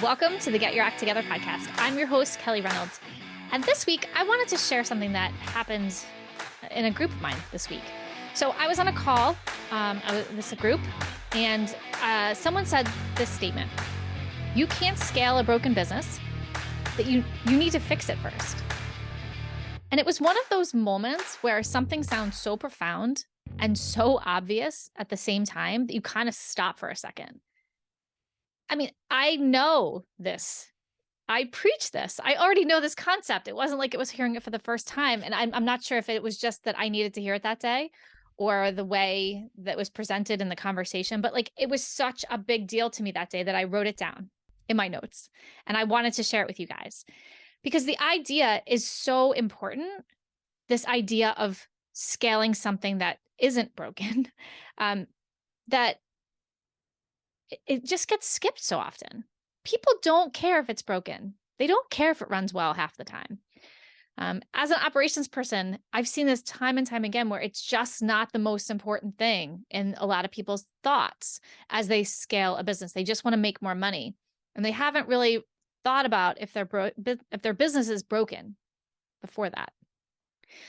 Welcome to the Get Your Act Together podcast. I'm your host, Kelly Reynolds. And this week, I wanted to share something that happened in a group of mine this week. So I was on a call, this is a group, and someone said this statement: you can't scale a broken business, that you need to fix it first. And it was one of those moments where something sounds so profound and so obvious at the same time that you kind of stop for a second. I mean, I know this. I preach this. I already know this concept. It wasn't like it was hearing it for the first time. And I'm not sure if it was just that I needed to hear it that day or the way that was presented in the conversation, but like it was such a big deal to me that day that I wrote it down in my notes and I wanted to share it with you guys because the idea is so important. This idea of scaling something that isn't broken, that it just gets skipped so often. People don't care if it's broken. They don't care if it runs well half the time. As an operations person, I've seen this time and time again where it's just not the most important thing in a lot of people's thoughts as they scale a business. They just want to make more money. And they haven't really thought about if their business is broken before that.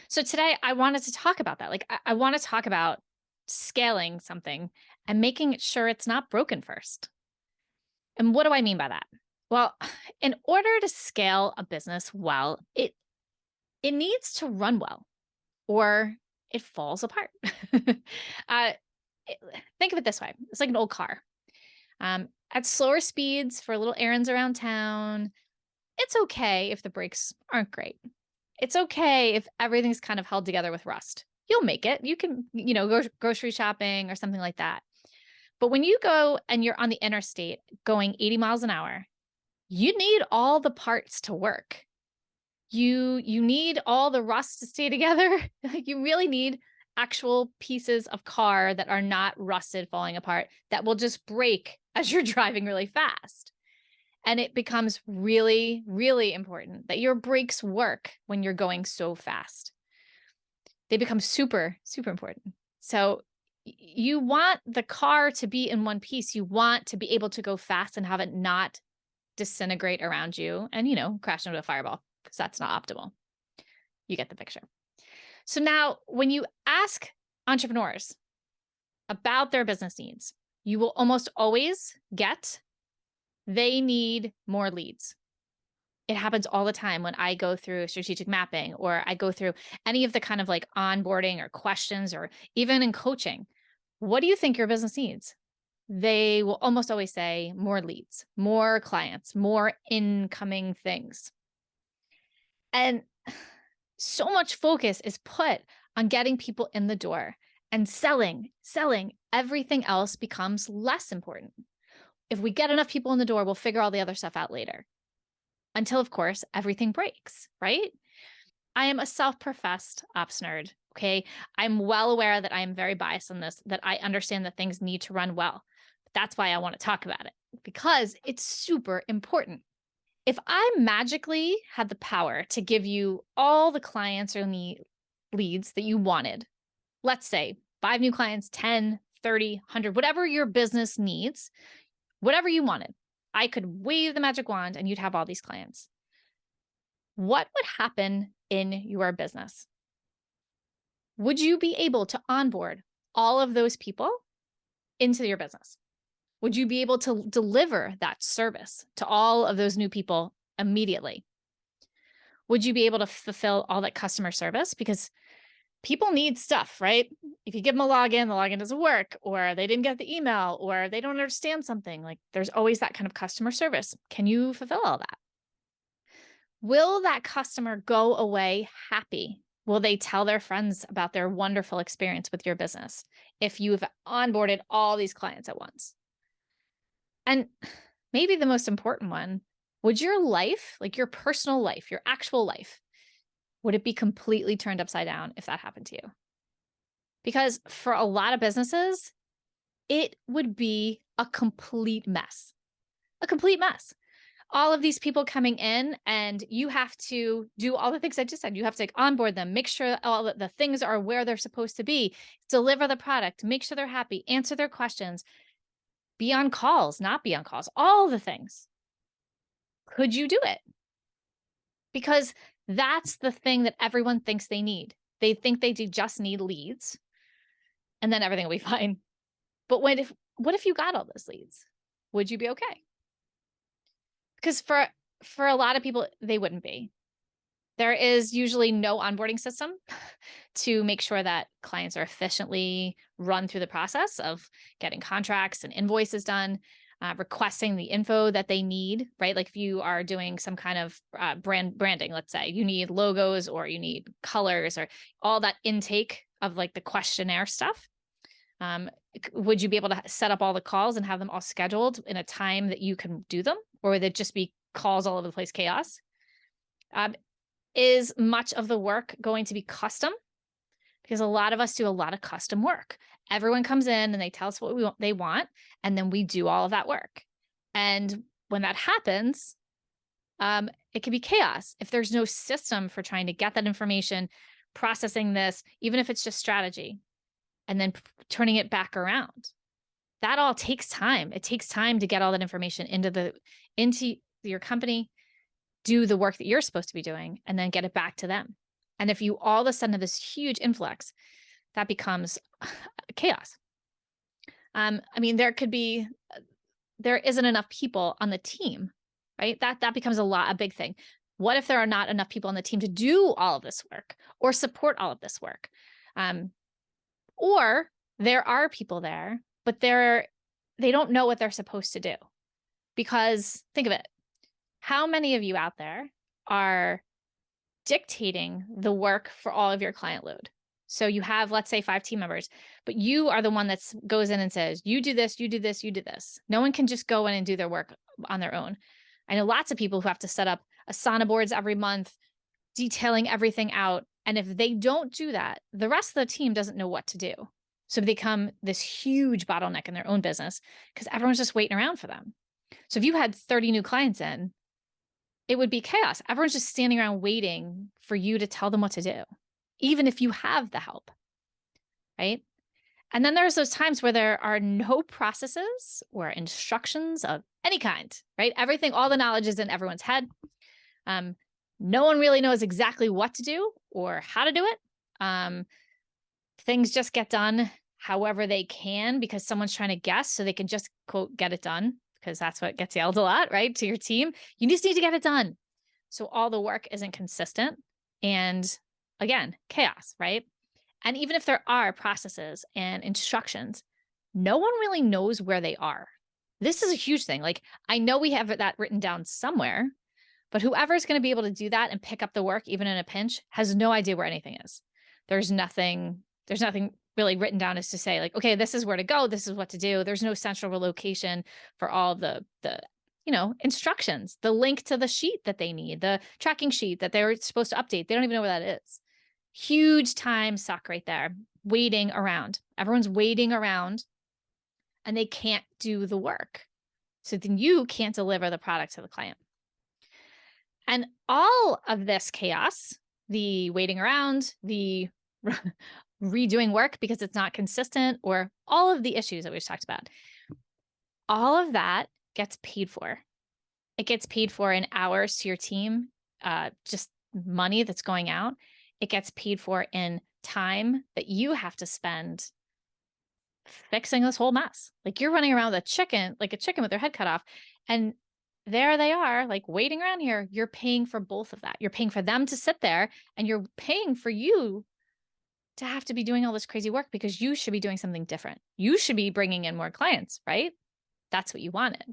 So today I wanted to talk about that. Like I want to talk about scaling something and making sure it's not broken first. And what do I mean by that? Well, in order to scale a business well, it needs to run well or it falls apart. Think of it this way. It's like an old car. At slower speeds for little errands around town, it's okay if the brakes aren't great. It's okay if everything's kind of held together with rust. You'll make it. You can, go grocery shopping or something like that. But when you go and you're on the interstate going 80 miles an hour, you need all the parts to work. You need all the rust to stay together. You really need actual pieces of car that are not rusted, falling apart, that will just break as you're driving really fast. And it becomes really, really important that your brakes work when you're going so fast. They become super, super important. So you want the car to be in one piece. You want to be able to go fast and have it not disintegrate around you and, crash into a fireball, because that's not optimal. You get the picture. So now when you ask entrepreneurs about their business needs, you will almost always get they need more leads. It happens all the time when I go through strategic mapping or I go through any of the kind of like onboarding or questions or even in coaching. What do you think your business needs? They will almost always say more leads, more clients, more incoming things. And so much focus is put on getting people in the door and selling. Everything else becomes less important. If we get enough people in the door, we'll figure all the other stuff out later. Until, of course, everything breaks, right? I am a self-professed ops nerd, okay? I'm well aware that I am very biased on this, that I understand that things need to run well. That's why I want to talk about it, because it's super important. If I magically had the power to give you all the clients or leads that you wanted, let's say 5 new clients, 10, 30, 100, whatever your business needs, whatever you wanted, I could wave the magic wand and you'd have all these clients. What would happen in your business? Would you be able to onboard all of those people into your business? Would you be able to deliver that service to all of those new people immediately? Would you be able to fulfill all that customer service? Because people need stuff, right? If you give them a login, the login doesn't work, or they didn't get the email, or they don't understand something, like there's always that kind of customer service. Can you fulfill all that? Will that customer go away happy? Will they tell their friends about their wonderful experience with your business if you've onboarded all these clients at once? And maybe the most important one, would your life, like your personal life, your actual life, would it be completely turned upside down if that happened to you? Because for a lot of businesses, it would be a complete mess. A complete mess. All of these people coming in and you have to do all the things I just said. You have to onboard them, make sure all the things are where they're supposed to be, deliver the product, make sure they're happy, answer their questions, be on calls, not be on calls, all the things. Could you do it? Because that's the thing that everyone thinks they need. They think they just need leads and then everything will be fine. But what if you got all those leads? Would you be okay? Because for a lot of people, they wouldn't be. There is usually no onboarding system to make sure that clients are efficiently run through the process of getting contracts and invoices done, requesting the info that they need, right? Like if you are doing some kind of branding, let's say you need logos or you need colors or all that intake of like the questionnaire stuff. Would you be able to set up all the calls and have them all scheduled in a time that you can do them? Or would it just be calls all over the place, chaos? Is much of the work going to be custom? Because a lot of us do a lot of custom work. Everyone comes in and they tell us what they want, and then we do all of that work. And when that happens, it can be chaos if there's no system for trying to get that information, processing this, even if it's just strategy, and then turning it back around. That all takes time. It takes time to get all that information into your company, do the work that you're supposed to be doing, and then get it back to them. And if you all of a sudden have this huge influx, that becomes chaos. I mean, there isn't enough people on the team, right? That becomes a big thing. What if there are not enough people on the team to do all of this work or support all of this work? Or there are people there, but they don't know what they're supposed to do. Because think of it. How many of you out there are dictating the work for all of your client load? So you have, let's say, 5 team members, but you are the one that goes in and says, you do this, you do this, you do this. No one can just go in and do their work on their own. I know lots of people who have to set up Asana boards every month, detailing everything out. And if they don't do that, the rest of the team doesn't know what to do. So they become this huge bottleneck in their own business because everyone's just waiting around for them. So if you had 30 new clients in, it would be chaos. Everyone's just standing around waiting for you to tell them what to do, even if you have the help, right? And then there's those times where there are no processes or instructions of any kind, right? Everything, all the knowledge is in everyone's head. No one really knows exactly what to do or how to do it. Things just get done however they can because someone's trying to guess so they can just, quote, get it done, because that's what gets yelled a lot, right? To your team. You just need to get it done. So all the work isn't consistent. And again, chaos, right? And even if there are processes and instructions, no one really knows where they are. This is a huge thing. Like, I know we have that written down somewhere, but whoever's going to be able to do that and pick up the work, even in a pinch, has no idea where anything is. There's nothing really written down as to say like, okay, this is where to go. This is what to do. There's no central location for all the instructions, the link to the sheet that they need, the tracking sheet that they're supposed to update. They don't even know where that is. Huge time suck right there, waiting around. Everyone's waiting around and they can't do the work. So then you can't deliver the product to the client. And all of this chaos, the waiting around, the redoing work because it's not consistent, or all of the issues that we've talked about, all of that gets paid for. It gets paid for in hours to your team, just money that's going out. It gets paid for in time that you have to spend fixing this whole mess. Like, you're running around with like a chicken with their head cut off. And there they are, like, waiting around here. You're paying for both of that. You're paying for them to sit there, and you're paying for you to have to be doing all this crazy work because you should be doing something different. You should be bringing in more clients, right? That's what you wanted.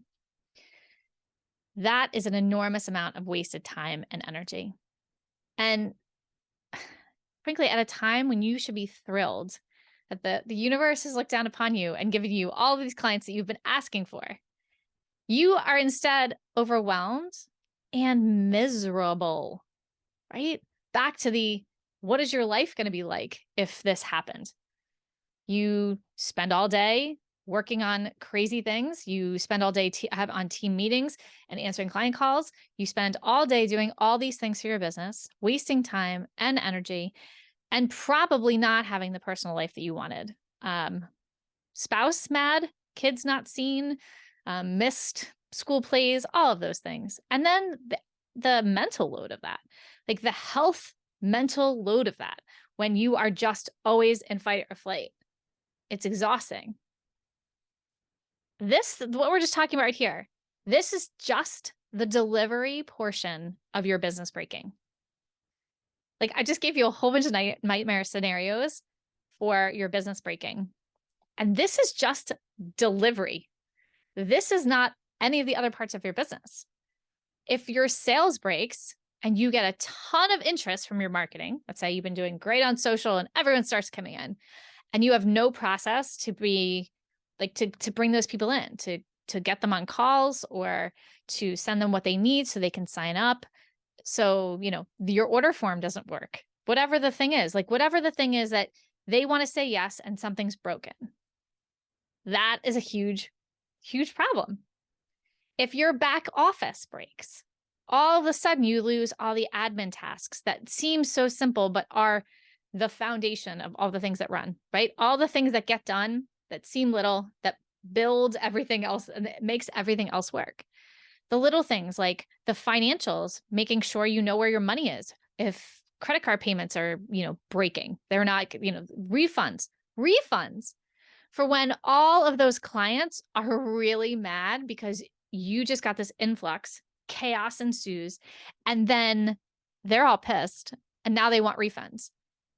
That is an enormous amount of wasted time and energy. And frankly, at a time when you should be thrilled that the universe has looked down upon you and given you all of these clients that you've been asking for, you are instead overwhelmed and miserable, right? Back to what is your life going to be like if this happened? You spend all day working on crazy things. You spend all day on team meetings and answering client calls. You spend all day doing all these things for your business, wasting time and energy, and probably not having the personal life that you wanted. Spouse mad, kids not seen, missed school plays, all of those things. And then the mental load of that, like the health mental load of that, when you are just always in fight or flight, it's exhausting. What we're just talking about right here, this is just the delivery portion of your business breaking. Like I just gave you a whole bunch of nightmare scenarios for your business breaking. And this is just delivery. This is not any of the other parts of your business. If your sales breaks and you get a ton of interest from your marketing, let's say you've been doing great on social and everyone starts coming in, and you have no process to be like to bring those people in, to get them on calls or to send them what they need so they can sign up. So, your order form doesn't work. Whatever the thing is, that they want to say yes and something's broken. That is a huge, huge problem. If your back office breaks, all of a sudden you lose all the admin tasks that seem so simple, but are the foundation of all the things that run, right? All the things that get done that seem little, that build everything else and it makes everything else work. The little things like the financials, making sure you know where your money is. If credit card payments are, breaking, they're not, refunds for when all of those clients are really mad because you just got this influx, chaos ensues, and then they're all pissed and now they want refunds.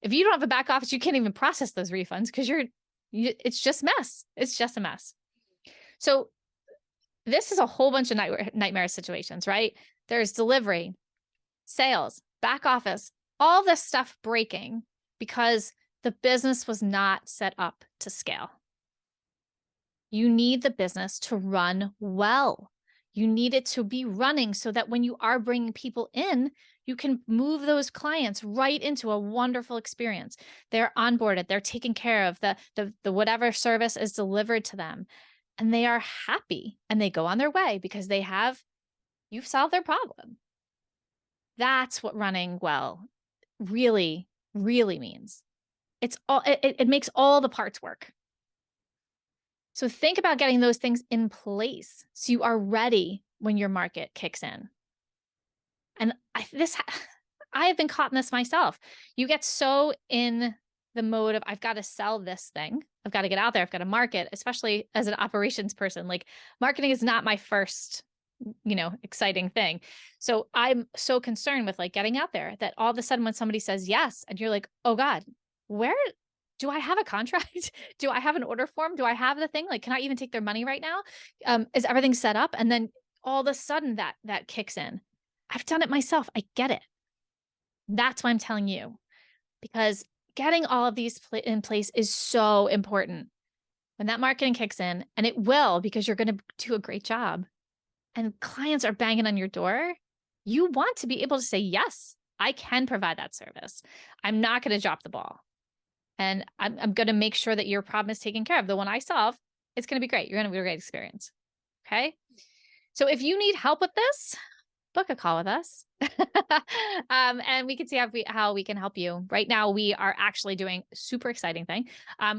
If you don't have a back office, you can't even process those refunds because it's just mess. It's just a mess. So this is a whole bunch of nightmare situations, right? There's delivery, sales, back office, all this stuff breaking because the business was not set up to scale. You need the business to run well. You need it to be running so that when you are bringing people in, you can move those clients right into a wonderful experience. They're onboarded, they're taken care of, the whatever service is delivered to them, and they are happy and they go on their way because you've solved their problem. That's what running well really, really means. It makes all the parts work. So think about getting those things in place so you are ready when your market kicks in. And I have been caught in this myself. You get so in the mode of, I've got to sell this thing. I've got to get out there. I've got to market, especially as an operations person. Like marketing is not my first, exciting thing. So I'm so concerned with like getting out there that all of a sudden when somebody says yes, and you're like, oh God, where do I have a contract? Do I have an order form? Do I have the thing? Like, can I even take their money right now? Is everything set up? And then all of a sudden that kicks in. I've done it myself. I get it. That's why I'm telling you, because getting all of these in place is so important. When that marketing kicks in, and it will, because you're going to do a great job and clients are banging on your door, you want to be able to say, yes, I can provide that service. I'm not going to drop the ball. And I'm going to make sure that your problem is taken care of. The one I solve, it's going to be great. You're going to have a great experience. Okay. So if you need help with this, book a call with us. And we can see how we can help you. Right now, we are actually doing a super exciting thing.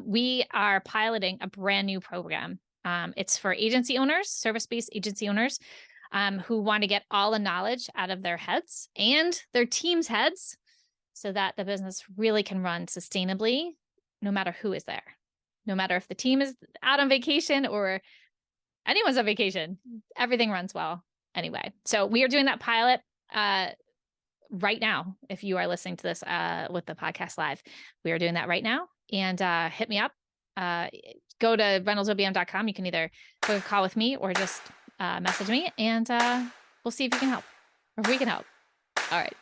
We are piloting a brand new program. It's for agency owners, service-based agency owners, who want to get all the knowledge out of their heads and their team's heads so that the business really can run sustainably, no matter who is there, no matter if the team is out on vacation or anyone's on vacation, everything runs well anyway. So we are doing that pilot right now. If you are listening to this with the podcast live, we are doing that right now. And hit me up. Go to reynoldsobm.com. You can either book a call with me or just message me, and we'll see if you can help or we can help. All right.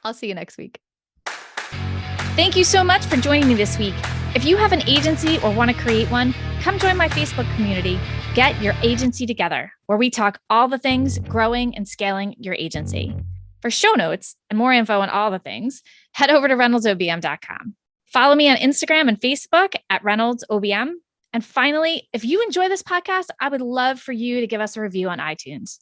I'll see you next week. Thank you so much for joining me this week. If you have an agency or want to create one, come join my Facebook community, Get Your Agency Together, where we talk all the things growing and scaling your agency. For show notes and more info on all the things, head over to reynoldsobm.com. Follow me on Instagram and Facebook at ReynoldsOBM. And finally, if you enjoy this podcast, I would love for you to give us a review on iTunes.